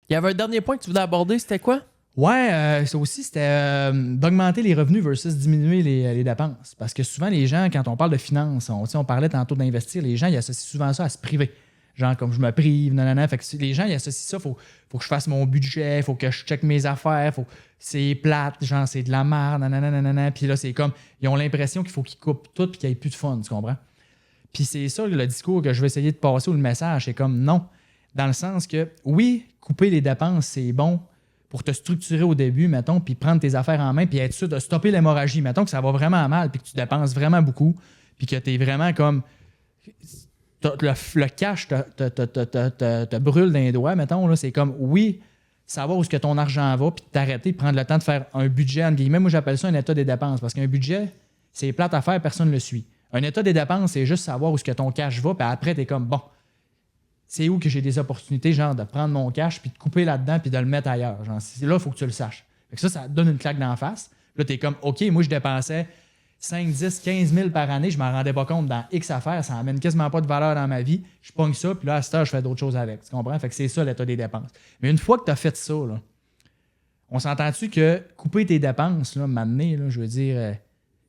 Il y avait un dernier point que tu voulais aborder, c'était quoi? Ouais, ça aussi, c'était d'augmenter les revenus versus diminuer les dépenses. Parce que souvent, les gens, quand on parle de finances, on parlait tantôt d'investir, les gens, ils associent souvent ça à se priver. Genre, comme je me prive, nanana. Fait que les gens, ils associent ça, faut que je fasse mon budget, faut que je check mes affaires, c'est plate, genre, c'est de la merde, nanana. Puis là, c'est comme, ils ont l'impression qu'il faut qu'ils coupent tout puis qu'il n'y ait plus de fun, tu comprends? Puis c'est ça le discours que je vais essayer de passer ou le message, c'est comme non. Dans le sens que, oui, couper les dépenses, c'est bon pour te structurer au début, mettons, puis prendre tes affaires en main, puis être sûr de stopper l'hémorragie. Mettons que ça va vraiment mal, puis que tu dépenses vraiment beaucoup, puis que tu es vraiment comme... Le cash te brûle dans les doigts, mettons. Là, c'est comme, oui, savoir où est-ce que ton argent va, puis t'arrêter, prendre le temps de faire un budget, entre guillemets. Moi, j'appelle ça un état des dépenses, parce qu'un budget, c'est plate à faire, personne ne le suit. Un état des dépenses, c'est juste savoir où est-ce que ton cash va, puis après, t'es comme, bon, c'est où que j'ai des opportunités, genre, de prendre mon cash, puis de couper là-dedans, puis de le mettre ailleurs. Genre, c'est là, il faut que tu le saches. Fait que ça te donne une claque d'en face. Là, t'es comme, OK, moi, je dépensais 5, 10, 15 000 par année, je m'en rendais pas compte dans X affaires, ça n'amène quasiment pas de valeur dans ma vie. Je pogne ça, puis là, à cette heure, je fais d'autres choses avec. Tu comprends? Fait que c'est ça, l'état des dépenses. Mais une fois que tu as fait ça, là, on s'entend-tu que couper tes dépenses, là, m'amener, là, je veux dire,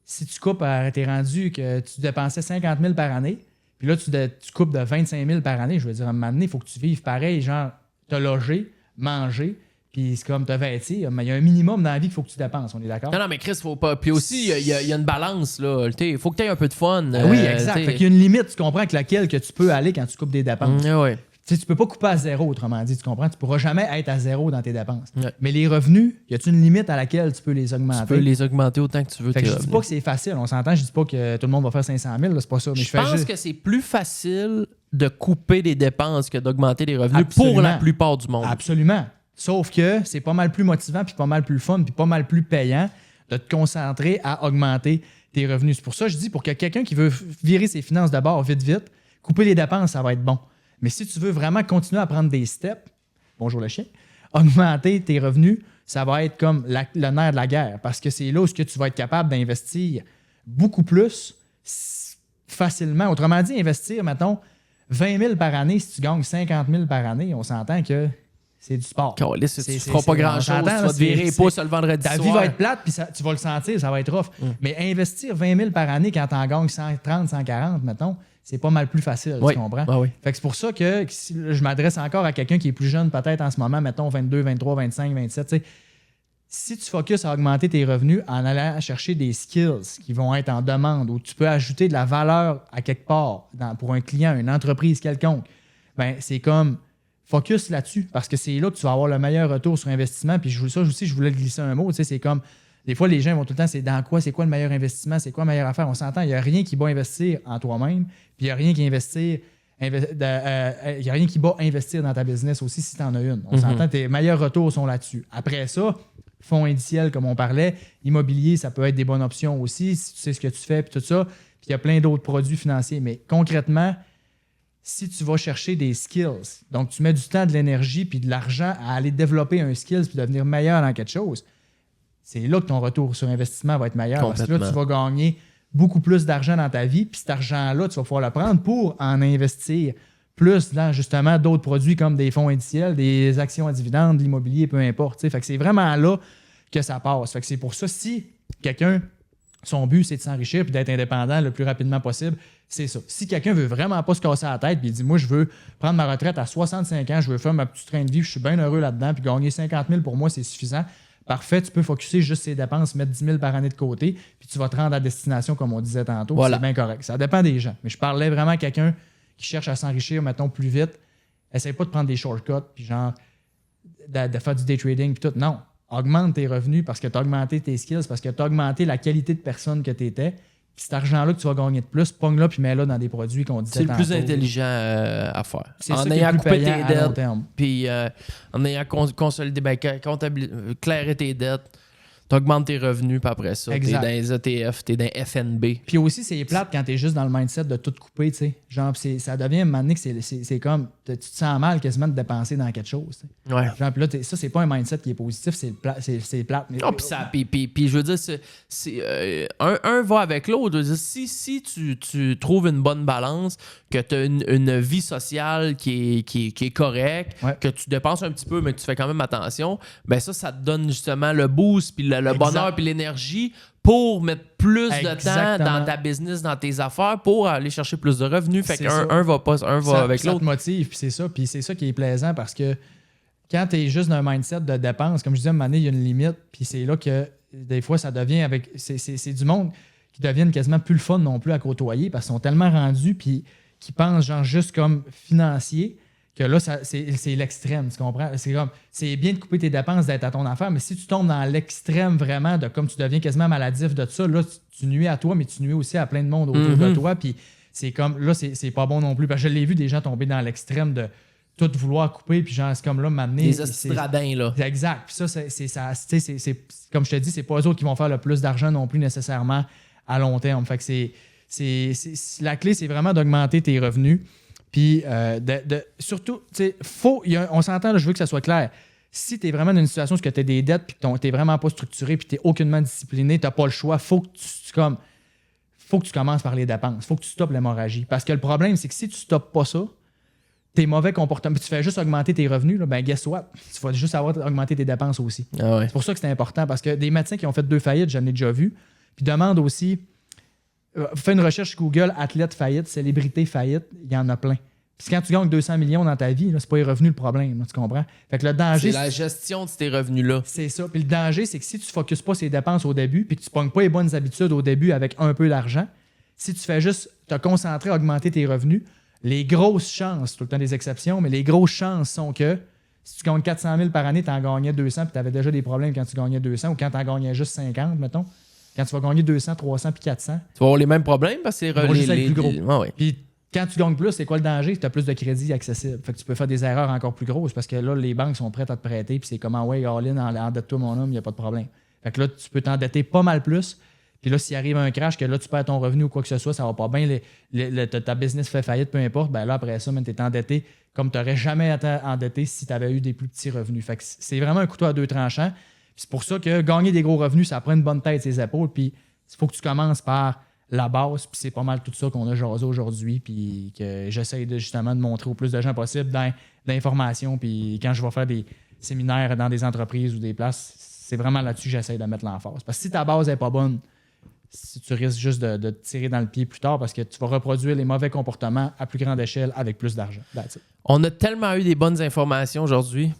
si tu coupes, t'es rendu que tu dépensais 50 000 par année, puis là, tu coupes de 25 000 par année, je veux dire, à un moment donné, il faut que tu vives pareil, genre, te loger, manger, puis c'est comme te vêtir. Mais il y a un minimum dans la vie qu'il faut que tu dépenses, on est d'accord? Non, mais Chris, faut pas. Puis aussi, il y a une balance, là. Il faut que tu aies un peu de fun. Oui, exact. Fait qu'il y a une limite, tu comprends, avec laquelle que tu peux aller quand tu coupes des dépenses. Ouais. Tu sais, tu peux pas couper à zéro, autrement dit, tu comprends? Tu pourras jamais être à zéro dans tes dépenses. Ouais. Mais les revenus, y a-t-il une limite à laquelle tu peux les augmenter? Tu peux les augmenter autant que tu veux. Fait que je dis pas que c'est facile, on s'entend, je dis pas que tout le monde va faire 500 000, là, c'est pas ça. Mais je pense que c'est plus facile de couper des dépenses que d'augmenter les revenus pour la plupart du monde. Absolument. Sauf que c'est pas mal plus motivant, puis pas mal plus fun, puis pas mal plus payant de te concentrer à augmenter tes revenus. C'est pour ça que je dis, pour que quelqu'un qui veut virer ses finances de bord vite, couper les dépenses, ça va être bon. Mais si tu veux vraiment continuer à prendre des steps, bonjour le chien, augmenter tes revenus, ça va être comme le nerf de la guerre, parce que c'est là où tu vas être capable d'investir beaucoup plus facilement. Autrement dit, investir, mettons, 20 000 par année, si tu gagnes 50 000 par année, on s'entend que c'est du sport. Tu ne feras pas grand-chose, tu vas te virer les pouces le vendredi soir. Ta vie va être plate, puis tu vas le sentir, ça va être rough. Mais investir 20 000 par année quand tu en gagnes 130, 140, mettons, c'est pas mal plus facile, tu comprends? Oui. Fait que c'est pour ça que si je m'adresse encore à quelqu'un qui est plus jeune, peut-être en ce moment, mettons 22, 23, 25, 27, tu sais, si tu focuses à augmenter tes revenus en allant chercher des skills qui vont être en demande ou tu peux ajouter de la valeur à quelque part pour un client, une entreprise quelconque, ben c'est comme focus là-dessus parce que c'est là que tu vas avoir le meilleur retour sur investissement. Puis ça aussi, je voulais glisser un mot, tu sais, c'est comme des fois, les gens vont tout le temps, c'est dans quoi, c'est quoi le meilleur investissement, c'est quoi la meilleure affaire. On s'entend, il n'y a rien qui bat investir en toi-même, puis il n'y a rien qui bat investir dans ta business aussi si tu en as une. On s'entend, tes meilleurs retours sont là-dessus. Après ça, fonds indiciels, comme on parlait, immobilier, ça peut être des bonnes options aussi, si tu sais ce que tu fais, puis tout ça. Puis il y a plein d'autres produits financiers. Mais concrètement, si tu vas chercher des skills, donc tu mets du temps, de l'énergie, puis de l'argent à aller développer un skills, puis devenir meilleur dans quelque chose, c'est là que ton retour sur investissement va être meilleur. Parce que là, tu vas gagner beaucoup plus d'argent dans ta vie, puis cet argent-là, tu vas pouvoir le prendre pour en investir plus dans justement d'autres produits comme des fonds indiciels, des actions à dividendes, de l'immobilier, peu importe. Fait que c'est vraiment là que ça passe. Fait que c'est pour ça, si quelqu'un, son but, c'est de s'enrichir et d'être indépendant le plus rapidement possible, c'est ça. Si quelqu'un veut vraiment pas se casser la tête et il dit, moi, je veux prendre ma retraite à 65 ans, je veux faire ma petite train de vie, je suis bien heureux là-dedans, puis gagner 50 000 pour moi, c'est suffisant. Parfait, tu peux focusser juste ses dépenses, mettre 10 000 par année de côté, puis tu vas te rendre à destination, comme on disait tantôt. Voilà. C'est bien correct. Ça dépend des gens. Mais je parlais vraiment à quelqu'un qui cherche à s'enrichir, mettons, plus vite. Essaye pas de prendre des shortcuts, puis genre, de faire du day trading, puis tout. Non. Augmente tes revenus parce que tu as augmenté tes skills, parce que tu as augmenté la qualité de personne que tu étais. Puis cet argent-là que tu vas gagner de plus, pogne-là, puis mets-là dans des produits qu'on disait tantôt. C'est le plus intelligent à faire. C'est en ayant coupé tes dettes, puis en ayant consolidé, clairé tes dettes. Tu augmentes tes revenus, puis après ça, tu es Exact. dans les ETF, tu es dans les FNB. Puis aussi, c'est plate quand t'es juste dans le mindset de tout couper, tu sais. Genre, ça devient un moment donné que c'est comme, tu te sens mal quasiment de dépenser dans quelque chose, tu sais. Ouais. Genre, puis là, ça, c'est pas un mindset qui est positif, c'est plate. Mais, Oh, puis je veux dire, un va avec l'autre. Je veux dire, si tu trouves une bonne balance, que tu as une vie sociale qui est correcte, Ouais. que tu dépenses un petit peu, mais que tu fais quand même attention, ben ça te donne justement le boost, puis le bonheur, puis l'énergie pour mettre plus de temps Exactement. dans ta business, dans tes affaires, pour aller chercher plus de revenus. Fait C'est qu'un ça. un va avec Ça te l'autre. motive, puis c'est ça qui est plaisant parce que quand tu es juste dans un mindset de dépense, comme je disais, à un moment donné, il y a une limite, puis c'est là que des fois, ça devient avec. C'est du monde qui deviennent quasiment plus le fun non plus à côtoyer parce qu'ils sont tellement rendus, puis qui pensent genre juste comme financier, que là, c'est l'extrême, tu comprends? C'est bien de couper tes dépenses, d'être à ton affaire, mais si tu tombes dans l'extrême vraiment, de comme tu deviens quasiment maladif de ça, là, tu nuis à toi, mais tu nuis aussi à plein de monde autour de toi, puis c'est comme, là, c'est pas bon non plus, parce que je l'ai vu des gens tomber dans l'extrême de tout vouloir couper, puis genre, c'est comme là, m'amener. Les hosties de radins, là. Exact. Puis ça, c'est comme je te dis, c'est pas eux autres qui vont faire le plus d'argent non plus nécessairement à long terme. Fait que la clé, c'est vraiment d'augmenter tes revenus. Puis surtout, tu sais, on s'entend, là, je veux que ça soit clair. Si tu es vraiment dans une situation où tu as des dettes, puis que tu n'es vraiment pas structuré, puis tu n'es aucunement discipliné, tu n'as pas le choix, faut que tu commences par les dépenses. Faut que tu stoppes l'hémorragie. Parce que le problème, c'est que si tu stoppes pas ça, tes mauvais comportements, tu fais juste augmenter tes revenus, là, ben guess what? Tu vas juste avoir augmenté tes dépenses aussi. Ah ouais. C'est pour ça que c'est important, parce que des médecins qui ont fait 2 faillites, j'en ai déjà vu, puis demandent aussi, fais une recherche sur Google, athlète faillite, célébrité faillite, il y en a plein. Puis quand tu gagnes 200 millions dans ta vie, là, c'est pas les revenus le problème, là, tu comprends? Fait que le danger, C'est la gestion de tes revenus-là. c'est ça. Puis le danger, c'est que si tu ne focuses pas ces dépenses au début, puis que tu ne pognes pas les bonnes habitudes au début avec un peu d'argent, si tu fais juste te concentrer à augmenter tes revenus, les grosses chances, tout le temps des exceptions, mais les grosses chances sont que si tu gagnes 400 000 par année, tu en gagnais 200, puis tu avais déjà des problèmes quand tu gagnais 200, ou quand tu en gagnais juste 50, mettons. Quand tu vas gagner 200, 300 puis 400. Tu vas avoir les mêmes problèmes parce que c'est Ils vont juste être plus gros. Ouais, ouais. Puis quand tu gagnes plus, c'est quoi le danger? Tu as plus de crédit accessible. Fait que tu peux faire des erreurs encore plus grosses parce que là, les banques sont prêtes à te prêter, puis c'est comme, ouais, all-in, endette-toi mon homme, il n'y a pas de problème. Fait que là, tu peux t'endetter pas mal plus. Puis là, s'il arrive un crash, que là, tu perds ton revenu ou quoi que ce soit, ça va pas bien, ta business fait faillite, peu importe, ben là, après ça, tu es endetté comme tu n'aurais jamais été endetté si tu avais eu des plus petits revenus. Fait que c'est vraiment un couteau à 2 tranchants. Puis c'est pour ça que gagner des gros revenus, ça prend une bonne tête ses épaules. Puis il faut que tu commences par la base. Puis c'est pas mal tout ça qu'on a jasé aujourd'hui. Puis que j'essaie justement de montrer au plus de gens possible dans l'information. Puis quand je vais faire des séminaires dans des entreprises ou des places, c'est vraiment là-dessus que j'essaie de mettre l'emphase. Parce que si ta base n'est pas bonne, si tu risques juste de te tirer dans le pied plus tard parce que tu vas reproduire les mauvais comportements à plus grande échelle avec plus d'argent. On a tellement eu des bonnes informations aujourd'hui.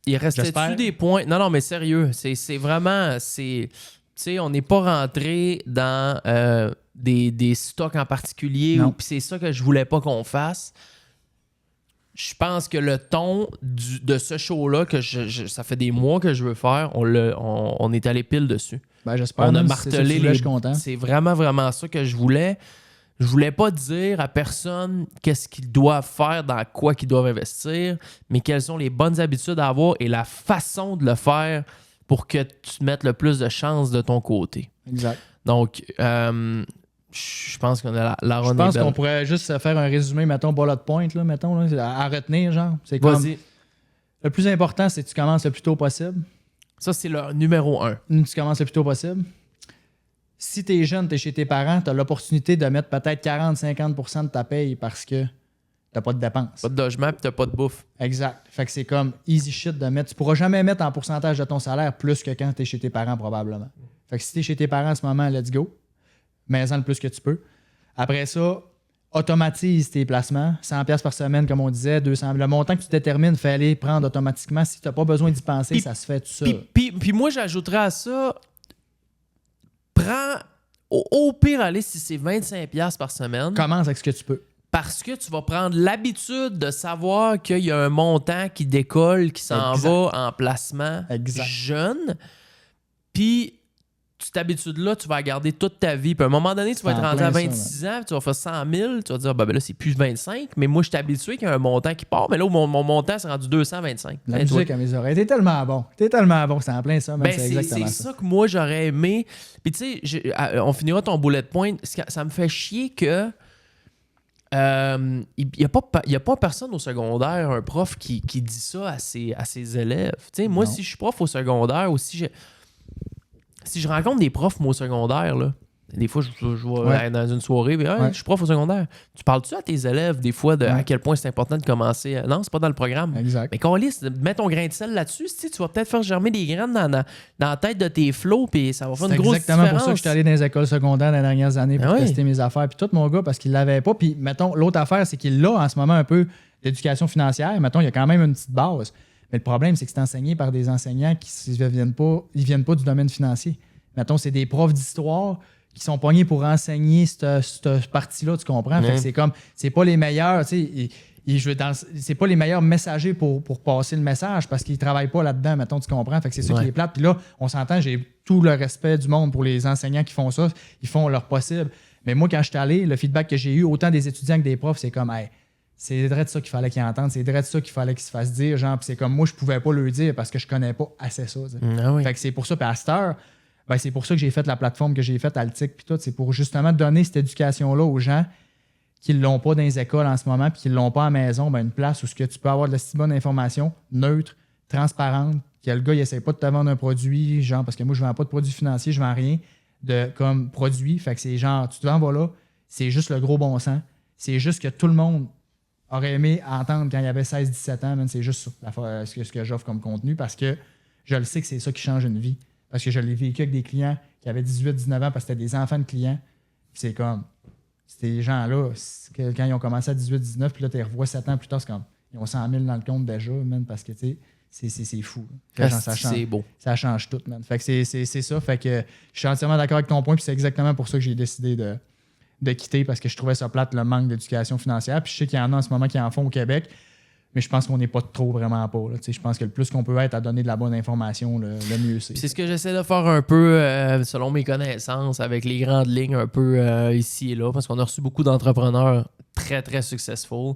Il restait-tu des points? Non, mais sérieux, c'est vraiment... Tu sais, on n'est pas rentré dans des stocks en particulier. Puis c'est ça que je voulais pas qu'on fasse. Je pense que le ton de ce show-là, que ça fait des mois que je veux faire, on est allé pile dessus. Ben, j'espère. On a martelé je suis content. C'est vraiment, vraiment ça que je voulais. Je voulais pas dire à personne qu'est-ce qu'ils doivent faire, dans quoi qu'ils doivent investir, mais quelles sont les bonnes habitudes à avoir et la façon de le faire pour que tu te mettes le plus de chances de ton côté. Exact. Donc, je pense qu'on a la Je pense qu'on pourrait juste faire un résumé, mettons, bullet point, là, mettons, là, à retenir, genre. C'est comme, le plus important, c'est que tu commences le plus tôt possible. Ça, c'est le numéro 1. Tu commences le plus tôt possible. Si tu es jeune, tu es chez tes parents, tu as l'opportunité de mettre peut-être 40-50% de ta paye parce que tu pas de dépenses. Pas de logement et tu pas de bouffe. Exact. Fait que c'est comme easy shit de mettre. Tu pourras jamais mettre en pourcentage de ton salaire plus que quand tu es chez tes parents, probablement. Fait que si tu es chez tes parents en ce moment, let's go. Mets-en le plus que tu peux. Après ça, automatise tes placements. 100$ par semaine, comme on disait, 200$. Le montant que tu détermines, fais-les prendre automatiquement. Si tu n'as pas besoin d'y penser, ça se fait tout seul. Puis moi, j'ajouterais à ça, prends, au pire, allez, si c'est 25$ par semaine. Commence avec ce que tu peux. Parce que tu vas prendre l'habitude de savoir qu'il y a un montant qui décolle, qui s'en va en placement jeune. Puis cette habitude-là, tu vas la garder toute ta vie. Puis à un moment donné, tu vas être rendu à 26 ans, tu vas faire 100 000, tu vas dire, ben là, c'est plus 25, mais moi, je suis habitué qu'il y a un montant qui part, mais là, mon montant, c'est rendu 225. La musique à mes oreilles. T'es tellement bon, c'est en plein ça. Ben, c'est exactement ça que moi, j'aurais aimé. Puis tu sais, on finira ton bullet point. Ça me fait chier que il n'y a pas personne au secondaire, un prof qui dit ça à ses élèves. Tu sais, moi, si je suis prof au secondaire ou si je rencontre des profs, moi, au secondaire, là, des fois, je vais dans une soirée, mais je suis prof au secondaire. Tu parles-tu à tes élèves, des fois, de à quel point c'est important de commencer? Non, c'est pas dans le programme. Exact. Mais qu'on lisse, mets ton grain de sel là-dessus, tu vas peut-être faire germer des graines dans la tête de tes flots, puis ça va faire une grosse différence. C'est exactement pour ça que je suis allé dans les écoles secondaires dans les dernières années pour tester mes affaires. Puis tout mon gars, parce qu'il l'avait pas. Puis, mettons, l'autre affaire, c'est qu'il a en ce moment un peu l'éducation financière. Mettons, il y a quand même une petite base. Mais le problème, c'est que c'est enseigné par des enseignants qui ne viennent pas du domaine financier. Mettons, c'est des profs d'histoire qui sont pognés pour enseigner cette partie-là, tu comprends? Fait que c'est comme, c'est pas les meilleurs, tu sais, c'est pas les meilleurs messagers pour passer le message parce qu'ils travaillent pas là-dedans, mettons, tu comprends? Fait que c'est ça qui est plate. Puis là, on s'entend, j'ai tout le respect du monde pour les enseignants qui font ça, ils font leur possible. Mais moi, quand je suis allé, le feedback que j'ai eu, autant des étudiants que des profs, c'est comme, hey, c'est vrai de ça qu'il fallait qu'ils entendent, c'est vrai de ça qu'il fallait qu'ils se fassent dire, genre, puis c'est comme, moi, je pouvais pas le dire parce que je connais pas assez ça. Fait que c'est pour ça, puis à cette heure, ben, c'est pour ça que j'ai fait la plateforme que j'ai faite, Altic, puis tout. C'est pour justement donner cette éducation-là aux gens qui ne l'ont pas dans les écoles en ce moment, puis qui ne l'ont pas à la maison. Ben, une place où ce que tu peux avoir de la si bonne information, neutre, transparente, que le gars, il essaie pas de te vendre un produit, genre, parce que moi, je ne vends pas de produits financiers, je ne vends rien comme produit. Fait que c'est genre, tu te vends, voilà, c'est juste le gros bon sens. C'est juste que tout le monde aurait aimé entendre quand il y avait 16-17 ans, c'est juste ça, ce que j'offre comme contenu, parce que je le sais que c'est ça qui change une vie. Parce que je l'ai vécu avec des clients qui avaient 18-19 ans parce que c'était des enfants de clients. Puis c'est comme, ces gens-là, quand ils ont commencé à 18-19, puis là, tu les revois 7 ans plus tard, c'est comme, ils ont 100 000 dans le compte déjà, man, parce que, tu sais, c'est fou. C'est beau. Ça change tout, man. Fait que c'est ça. Fait que je suis entièrement d'accord avec ton point, puis c'est exactement pour ça que j'ai décidé de quitter, parce que je trouvais ça plate, le manque d'éducation financière. Puis je sais qu'il y en a en ce moment qui en font au Québec. Mais je pense qu'on n'est pas trop vraiment pas. Là. Je pense que le plus qu'on peut être à donner de la bonne information, le mieux c'est. C'est ce que j'essaie de faire un peu, selon mes connaissances, avec les grandes lignes un peu ici et là, parce qu'on a reçu beaucoup d'entrepreneurs très, très successful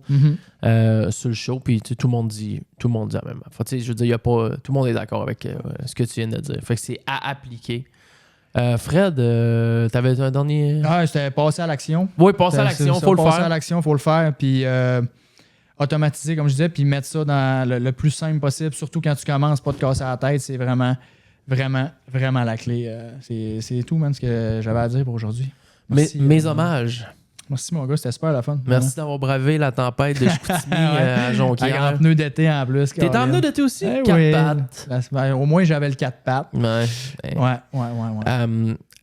sur le show, puis tout le monde dit la même affaire. Je veux dire, y a pas, tout le monde est d'accord avec ce que tu viens de dire. Fait que c'est à appliquer. Fred, t'avais un dernier... Ah, c'était passer à l'action. Oui, passer à l'action, faut le faire. Passer à l'action, faut le faire, puis... automatiser, comme je disais, puis mettre ça dans le plus simple possible, surtout quand tu commences, pas te casser la tête, c'est vraiment, vraiment, vraiment la clé. C'est tout, man, ce que j'avais à dire pour aujourd'hui. Mes hommages. Merci, mon gars, c'était super la fun. Merci d'avoir bravé la tempête de Chicoutimi à Jonquière. En pneu d'été en plus. T'es en pneu d'été aussi? 4 pattes. Au moins, j'avais le 4 pattes. Ouais.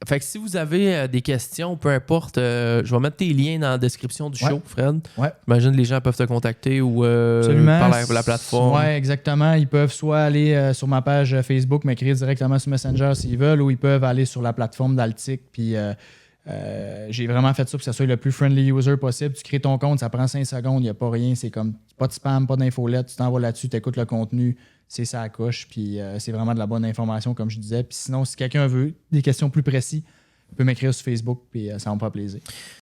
Fait que si vous avez des questions, peu importe, je vais mettre tes liens dans la description du show, Fred. Ouais. J'imagine que les gens peuvent te contacter ou par la plateforme. Oui, exactement. Ils peuvent soit aller sur ma page Facebook, m'écrire directement sur Messenger s'ils veulent, ou ils peuvent aller sur la plateforme d'Altic. Puis j'ai vraiment fait ça pour que ça soit le plus friendly user possible. Tu crées ton compte, ça prend 5 secondes, il n'y a pas rien. C'est comme pas de spam, pas d'infolette. Tu t'envoies là-dessus, tu écoutes le contenu. C'est ça à coche, puis c'est vraiment de la bonne information, comme je disais. Puis sinon, si quelqu'un veut des questions plus précises, il peut m'écrire sur Facebook, puis ça va me faire plaisir.